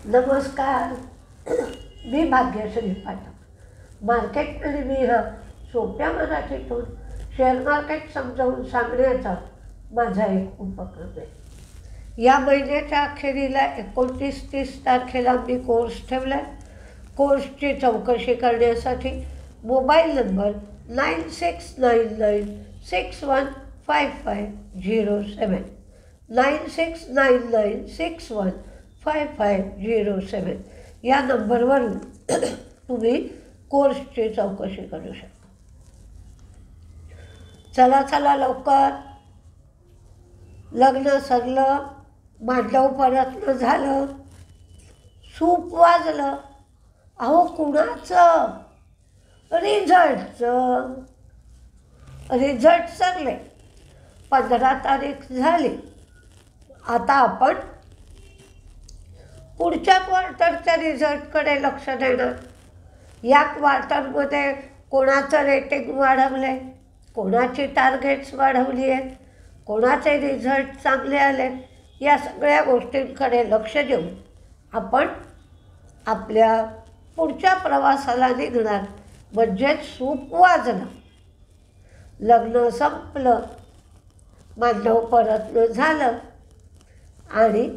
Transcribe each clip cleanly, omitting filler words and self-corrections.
नमस्कार. मी भाग्यश्री पाठक. मार्केट आणि मी हा सोप्या मराठीतून शेअर मार्केट समजावून सांगण्याचा माझा एक उपक्रम आहे. या महिन्याच्या अखेरीला 29-30 तारखेला मी कोर्स ठेवला आहे. कोर्सची चौकशी करण्यासाठी मोबाईल नंबर 9699615507 9699615507 या नंबरवरून तुम्ही कोर्सची चौकशी करू शकता. चला लवकर. लग्न सरलं, मांडव परतलं झालं, सूप वाजलं. अहो कुणाचं? रिझल्ट सरले. 15 तारीख झाली. आता आपण पुढच्या क्वार्टरच्या रिझल्टकडे लक्ष देणार. या क्वार्टरमध्ये कोणाचं रेटिंग वाढवलं आहे, कोणाची टार्गेट्स वाढवली आहेत, कोणाचे रिझल्ट चांगले आले, या सगळ्या गोष्टींकडे लक्ष देऊन आपण आपल्या पुढच्या प्रवासाला निघणार. म्हणजेच सूप वाजलं, लग्न संपलं, मांडव परतलं झालं आणि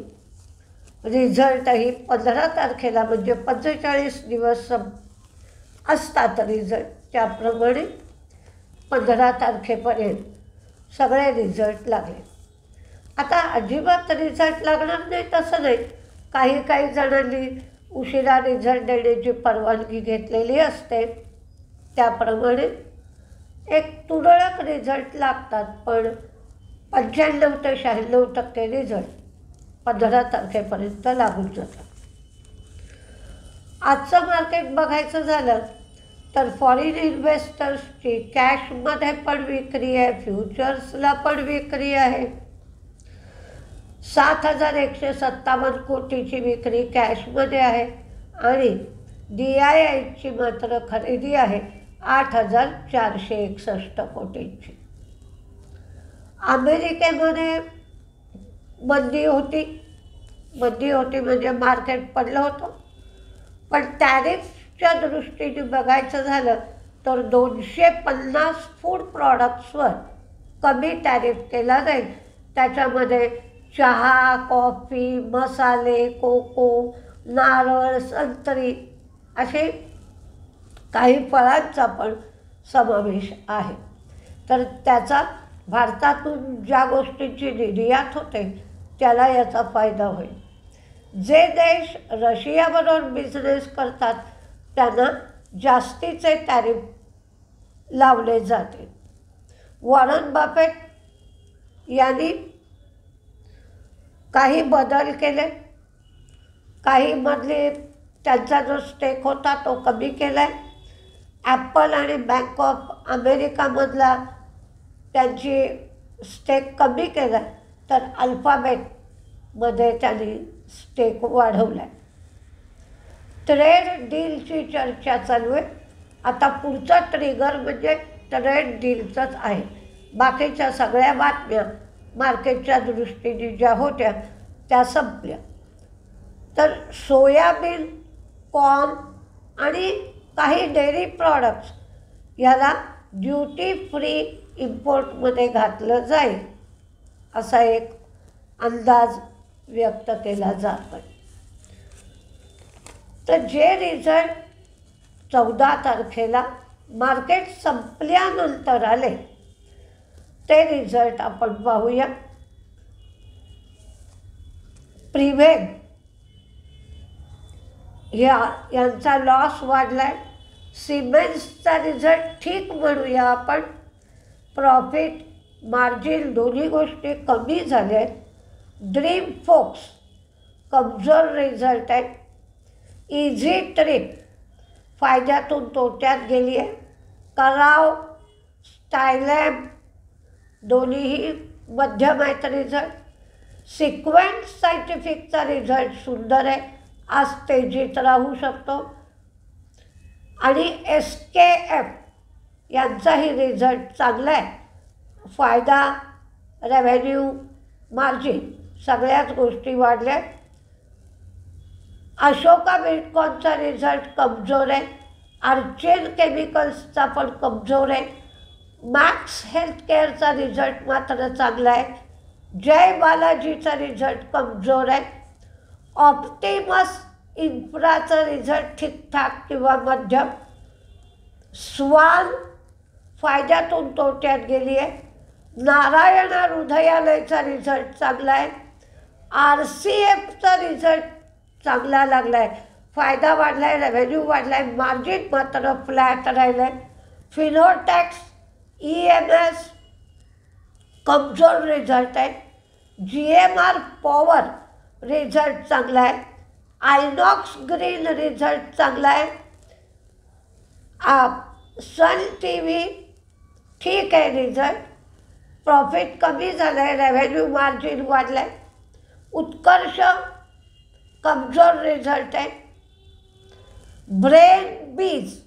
रिझल्टही 15 तारखेला म्हणजे 45 दिवस असतात रिझल्ट. त्याप्रमाणे 15 तारखेपर्यंत सगळे रिझल्ट लागले. आता अजिबात रिझल्ट लागणार नाही तसं नाही. काही जणांनी उशिरा रिझल्ट देण्याची परवानगी घेतलेली असते. त्याप्रमाणे एक तुरळक रिझल्ट लागतात, पण 95 ते 96% रिझल्ट 15 तारखेपर्यंत लागून जातात. आजचं मार्केट बघायचं झालं तर फॉरेन इन्व्हेस्टर्सची कॅशमध्ये पण विक्री आहे, फ्युचर्सला पण विक्री आहे. 7,157 कोटीची विक्री कॅशमध्ये आहे आणि DIIची मात्र खरेदी आहे 8,461 कोटींची. अमेरिकेमध्ये मंदी होती म्हणजे मार्केट पडलं होतं. पण टॅरिफच्या दृष्टीने बघायचं झालं तर 250 फूड प्रॉडक्ट्सवर कमी टॅरिफ केला जाईल. त्याच्यामध्ये चहा, कॉफी, मसाले, कोको, नारळ, संत्री असे काही फळांचा पण समावेश आहे. तर त्याचा भारतातून ज्या गोष्टींची निर्यात होते त्याला याचा फायदा होईल. जे देश रशियाबरोबर बिझनेस करतात त्यांना जास्तीचे टॅरिफ लावले जाते. वॉरन बफेट यांनी काही बदल केले, काहीमधले त्यांचा जो स्टेक होता तो कमी केला आहे. ॲपल आणि बँक ऑफ अमेरिकामधला त्यांची स्टेक कमी केला आहे, तर अल्फाबेटमध्ये त्यांनी स्टेक वाढवला आहे. ट्रेड डीलची चर्चा चालू आहे. आता पुढचा ट्रिगर म्हणजे ट्रेड डीलचंच आहे. बाकीच्या सगळ्या बातम्या मार्केटच्या दृष्टीने ज्या होत्या त्या संपल्या. तर सोयाबीन, कॉर्न आणि काही डेअरी प्रॉडक्ट्स याला ड्युटी फ्री इम्पोर्टमध्ये घातलं जाईल असा एक अंदाज व्यक्त केला जातो. तर जे रिझल्ट 14 तारखेला मार्केट संपल्यानंतर आले ते रिझल्ट आपण पाहूया. प्रिव्हेग यांचा लॉस वाढला आहे. सिमेंट्सचा रिझल्ट ठीक म्हणूया आपण. प्रॉफिट मार्जिन दोन्ही गोष्टी कमी झाल्या आहेत. ड्रीम फोक्स कमजोर रिझल्ट आहे. इझी ट्रिप फायद्यातून तोट्यात गेली आहे. कराव, स्टायलॅब दोन्हीही मध्यम आहेत रिझल्ट. सिक्वेंट सायंटिफिकचा रिझल्ट सुंदर आहे, आज तेजीत राहू शकतो. आणि SKF यांचाही रिझल्ट चांगला आहे. फायदा, रेव्हेन्यू, मार्जिन सगळ्याच गोष्टी वाढल्या. अशोका बिल्डकॉनचा रिझल्ट कमजोर आहे. अर्चेन केमिकल्सचा पण कमजोर आहे. मॅक्स हेल्थकेअरचा रिझल्ट मात्र चांगला आहे. जय बालाजीचा रिझल्ट कमजोर आहे. ऑप्टिमस इन्फ्राचा रिझल्ट ठीकठाक किंवा मध्यम. स्वान फायद्यातून तोट्यात गेली आहे. नारायणा हृदयालयचा रिझल्ट चांगला आहे. RCFचा रिझल्ट चांगला लागला आहे. फायदा वाढला आहे, रेव्हेन्यू वाढला आहे, मार्जिन मात्र फ्लॅट राहिलं आहे. फिनोटॅक्स EMS कमजोर रिझल्ट आहे. GMR पॉवर रिझल्ट चांगला आहे. आयनॉक्स ग्रीन रिझल्ट चांगला आहे. सन TV ठीक आहे रिझल्ट. प्रॉफिट कमी झालं आहे, रेव्हेन्यू मार्जिन वाढलं आहे. उत्कर्ष कमजोर रिझल्ट आहे. ब्रेन बीज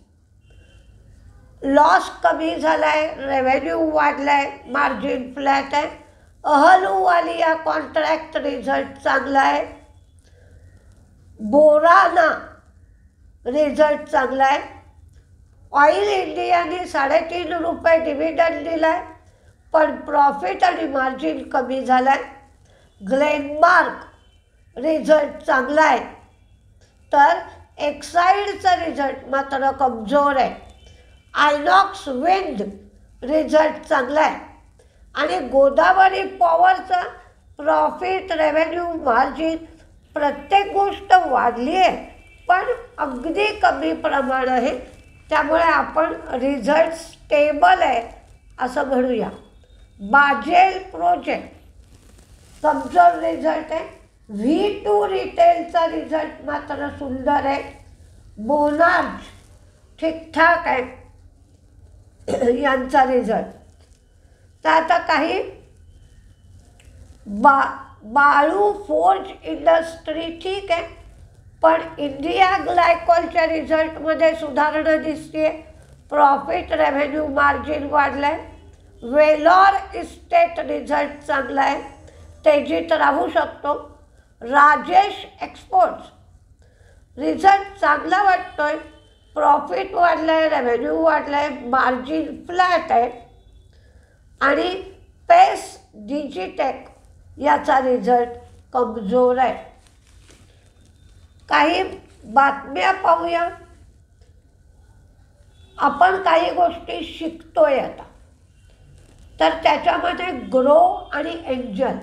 लॉस कमी झाला आहे, रेव्हेन्यू वाढला आहे, मार्जिन फ्लॅट आहे. अहलुवालिया कॉन्ट्रॅक्ट रिझल्ट चांगला आहे. बोराना रिझल्ट चांगला आहे. ऑइल इंडियाने 3.5 रुपये डिव्हिडंड दिला आहे, पण प्रॉफिट आणि मार्जिन कमी झालं आहे. ग्लेनमार्क रिझल्ट चांगला आहे, तर एक्साईडचा रिझल्ट मात्र कमजोर आहे. आयनॉक्स विंड रिझल्ट चांगला आहे. आणि गोदावरी पॉवरचा प्रॉफिट, रेव्हेन्यू, मार्जिन प्रत्येक गोष्ट वाढली आहे, पण अगदी कमी प्रमाण आहे. त्यामुळे आपण रिझल्ट स्टेबल आहे असं म्हणूया. बाजेल प्रोजेक्ट कमजोर रिझल्ट आहे. V2 रिटेलचा रिझल्ट मात्र सुंदर आहे. मोनार्च ठीकठाक आहे यांचा रिझल्ट. तर आता काही बाळू फोर्ज इंडस्ट्री ठीक आहे, पण इंडिया ग्लायकॉलच्या रिझल्टमध्ये सुधारणा दिसते. प्रॉफिट, रेव्हेन्यू, मार्जिन वाढलं आहे. वेलॉर इस्टेट रिझल्ट चांगला आहे, तेजीत राहू शकतो. राजेश एक्सपोर्ट्स रिझल्ट चांगला वाटतो आहे. प्रॉफिट वाढलं आहे, रेव्हेन्यू वाढलं आहे, मार्जिन फ्लॅट आहे. आणि पेस डिजिटेक याचा रिझल्ट कमजोर आहे. काही बातम्या पाहूया. आपण काही गोष्टी शिकतोय आता, तर त्याच्यामध्ये ग्रो आणि एंजल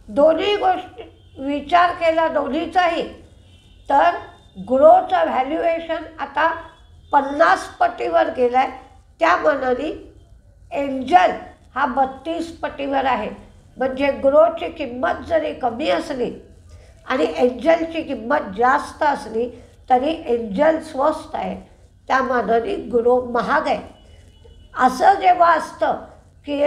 दोन्ही गोष्टी विचार केला दोन्हीचाही, तर ग्रोचं व्हॅल्युएशन आता 50 पटीवर गेला आहे. त्या मानाने एंजल हा 32 पटीवर आहे. म्हणजे ग्रोची किंमत जरी कमी असली आणि एंजलची किंमत जास्त असली तरी एंजल स्वस्त आहे, त्या मानाने ग्रो महाग आहे. असं जेव्हा असतं की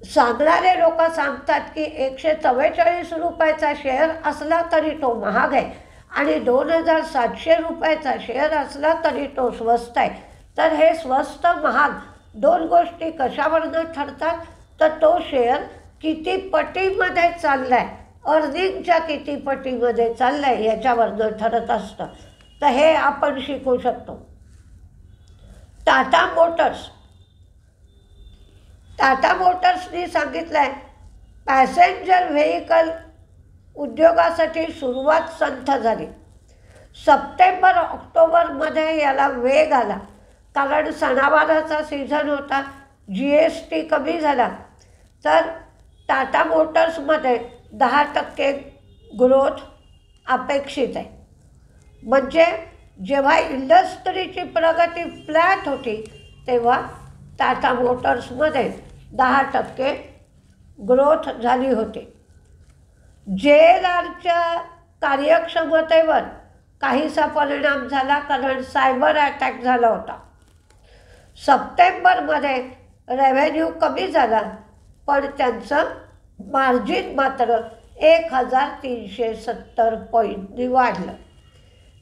सांगणारे लोक सांगतात की 144 रुपयाचा शेअर असला तरी तो महाग आहे आणि 2700 रुपयाचा शेअर असला तरी तो स्वस्त आहे. तर हे स्वस्त महाग दोन गोष्टी कशावरनं ठरतात, तर तो शेअर किती पटीमध्ये चालला आहे, अर्निंगच्या किती पटीमध्ये चाललं आहे याच्यावरनं ठरत असतं. तर हे आपण शिकू शकतो. टाटा मोटर्सनी सांगितलं आहे पॅसेंजर व्हेकल उद्योगासाठी सुरुवात संथ झाली. सप्टेंबर ऑक्टोबरमध्ये याला वेग आला, कारण सणावाराचा सीझन होता, GST कमी झाला. तर टाटा मोटर्समध्ये 10% ग्रोथ अपेक्षित आहे. म्हणजे जेव्हा इंडस्ट्रीची प्रगती फ्लॅट होती तेव्हा टाटा मोटर्समध्ये 10% ग्रोथ झाली होती. JLRच्या कार्यक्षमतेवर काहीसा परिणाम झाला, कारण सायबर अटॅक झाला होता. सप्टेंबरमध्ये रेव्हेन्यू कमी झाला, पण त्यांचं मार्जिन मात्र 1370 पॉईंटनी वाढलं.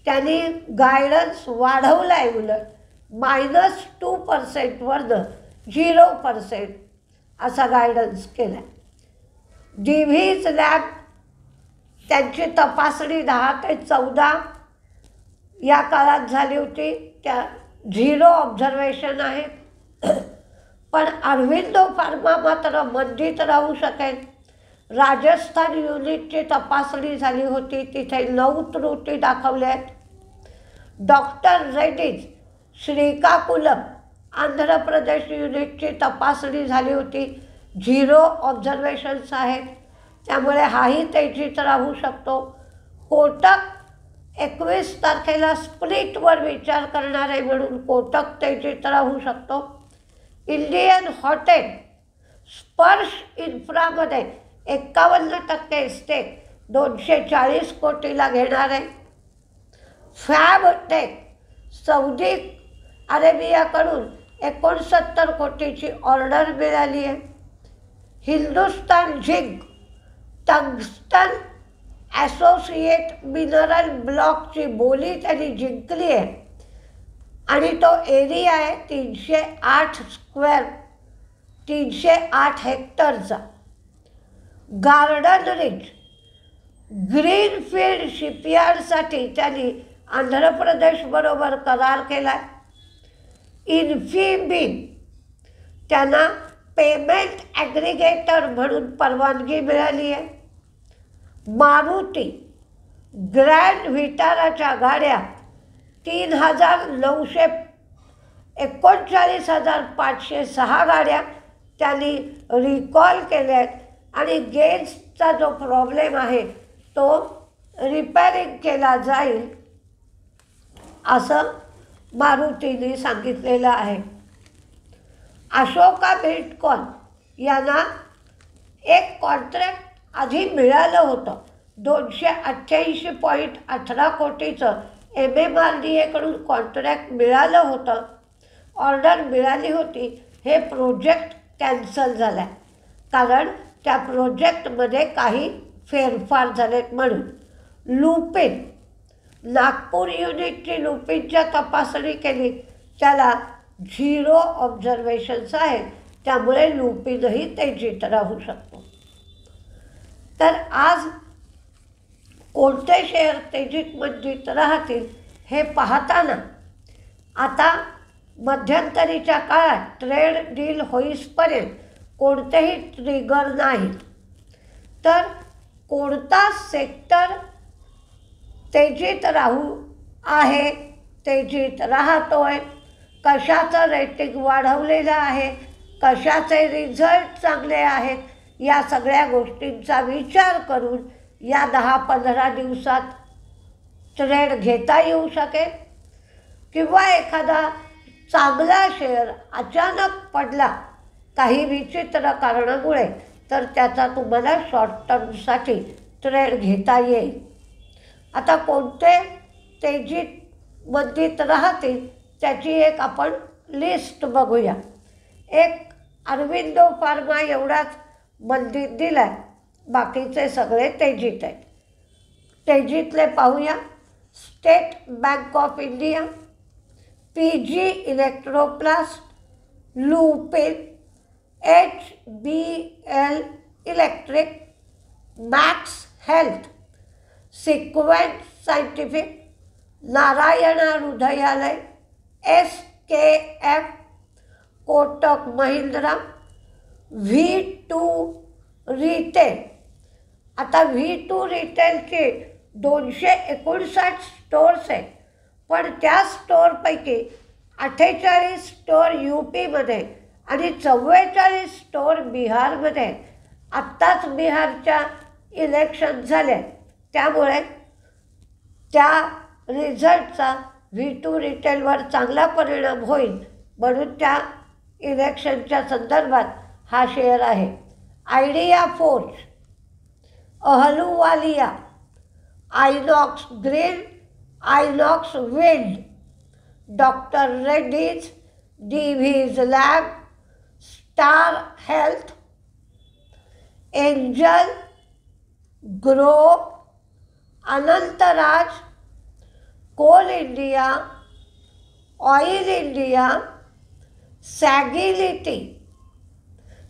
त्यांनी गायडन्स वाढवला आहे, उलट -2% 0% असा गायडन्स केला. DV's लॅब त्यांची तपासणी 10 ते 14 या काळात झाली होती. त्या 0 ऑब्झर्वेशन आहेत. पण अरविंदो फार्मा मात्र मंदीत राहू शकेल. राजस्थान युनिटची तपासणी झाली होती, तिथे 9 त्रुटी दाखवल्या आहेत. डॉक्टर रेड्डीज श्रीकाकुलम आंध्र प्रदेश युनिटची तपासणी झाली होती, 0 ऑब्झर्वेशन्स आहेत. त्यामुळे हाही तेजीत राहू शकतो. कोटक 21 तारखेला स्प्लिटवर विचार करणार आहे म्हणून कोटक तेजीत राहू शकतो. इंडियन हॉटेल स्पर्श इन्फ्रामध्ये 51% स्टेक 240 कोटीला घेणार आहे. फॅबटेक सौदी अरेबियाकडून 69 कोटीची ऑर्डर मिळाली आहे. हिंदुस्तान झिंक टंगस्टन ॲसोसिएट मिनरल ब्लॉकची बोली त्यांनी जिंकली आहे आणि तो एरिया आहे 308 हेक्टरचा. गार्डन रिच ग्रीनफील्ड शिपयार्डसाठी त्यांनी आंध्र प्रदेशबरोबर करार केला आहे. इन्फिबीम त्यांना पेमेंट ॲग्रिगेटर म्हणून परवानगी मिळाली आहे. मारुती ग्रँड व्हिटाराच्या गाड्या 39,506 गाड्या त्यांनी रिकॉल केल्या आहेत आणि गेजचा जो प्रॉब्लेम आहे तो रिपेअरिंग केला जाईल असं मारुतीने सांगितलेलं आहे. अशोका बिल्डकॉन यांना एक कॉन्ट्रॅक्ट आधी मिळालं होतं 288.18 कोटीचं. MMRDAकडून कॉन्ट्रॅक्ट मिळालं होतं, ऑर्डर मिळाली होती. हे प्रोजेक्ट कॅन्सल झालं आहे कारण त्या प्रोजेक्टमध्ये काही फेरफार झालेत म्हणून. लुपिन नागपूर युनिटची लुपिनच्या तपासणी केली, त्याला 0 ऑब्झर्वेशन्स आहेत. त्यामुळे लुपिनही तेजीत राहू शकतो. तर आज कोणते शेअर तेजीत मंदीत राहतील हे पाहताना आता मध्यंतरीच्या काळात ट्रेड डील होईपर्यंत कोणतेही ट्रिगर नाही. तर कोणता सेक्टर तेजीत राहू आहे, तेजीत राहतोय, कशाचं रेटिंग वाढवलेलं आहे, कशाचे रिझल्ट चांगले आहेत, या सगळ्या गोष्टींचा विचार करून या 10-15 दिवसात ट्रेड घेता येऊ शकेल. किंवा एखादा चांगला शेअर अचानक पडला काही विचित्र कारणामुळे तर त्याचा तुम्हाला शॉर्ट टर्मसाठी ट्रेड घेता येईल. आता कोणते तेजीत मंदीत राहतील त्याची एक आपण लिस्ट बघूया. एक अरविंदो फार्मा एवढाच मंदीत दिला आहे, बाकीचे सगळे तेजीत आहेत. तेजीतले पाहूया. State Bank of India, PG Electroplast, Lupin, HBL Electric, Max Health, Sequent Scientific, Narayana Hrudayalaya, SKF, Kotak Mahindra, V2 Retail. आता V2 रिटेलचे 259 स्टोअर्स आहेत, पण त्या स्टोअरपैकी 48 स्टोअर UPमध्ये आणि 44 स्टोअर बिहारमध्ये. आत्ताच बिहारच्या इलेक्शन झाले, त्यामुळे त्या रिझल्टचा V2 रिटेलवर चांगला परिणाम होईल म्हणून त्या इलेक्शनच्या संदर्भात हा शेअर आहे. Idea Forge, Ahluwalia, Inox Green, Inox Wind, doctor Reddy's, DV's lab, Star Health, Angel Grow, Anantraj, Coal India, Oil India, Sagility.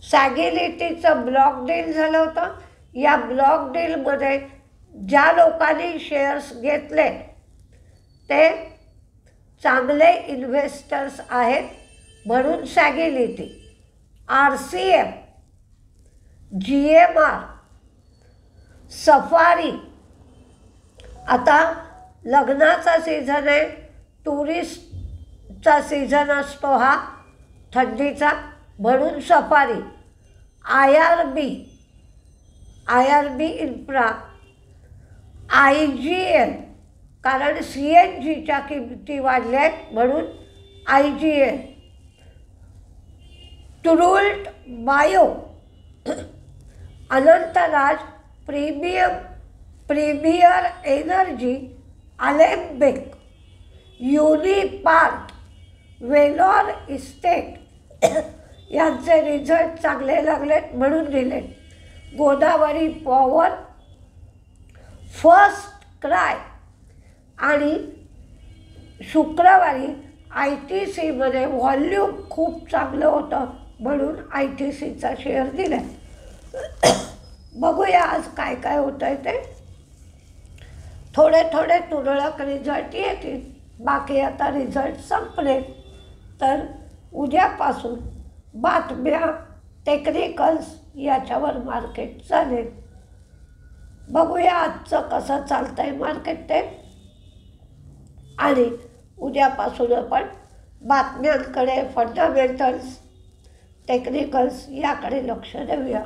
सॅगिलिटीचं ब्लॉक डील झालं होतं. या ब्लॉक डीलमध्ये ज्या लोकांनी शेअर्स घेतले ते चांगले इन्व्हेस्टर्स आहेत म्हणून सॅगिलिटी, RCM, GMR, सफारी. आता लग्नाचा सीझन आहे, टुरिस्टचा सीझन असतो हा थंडीचा, म्हणून सफारी. IRB इन्फ्रा, IGL, कारण CNGच्या किमती वाढल्या आहेत म्हणून IGL. टुरुल्ट Bio, Anantraj, Premier Energy, Alembic, Unipart, Valor Estate यांचे रिझल्ट चांगले लागलेत म्हणून दिले. गोदावरी पॉवर, फर्स्ट क्राय आणि शुक्रवारी ITCमध्ये व्हॉल्यूम खूप चांगलं होतं म्हणून ITCचा शेअर दिला. बघूया आज काय काय होतं आहे ते. थोडे थोडे तुरळक रिझल्ट येतील, बाकी आता रिझल्ट संपले तर उद्यापासून बातम्या, टेक्निकल्स याच्यावर मार्केट चालेल. बघूया आजचं कसं चालतं आहे मार्केट ते, आणि उद्यापासून आपण बातम्यांकडे, फंडामेंटल्स, टेक्निकल्स याकडे लक्ष देऊया.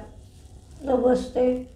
नमस्ते.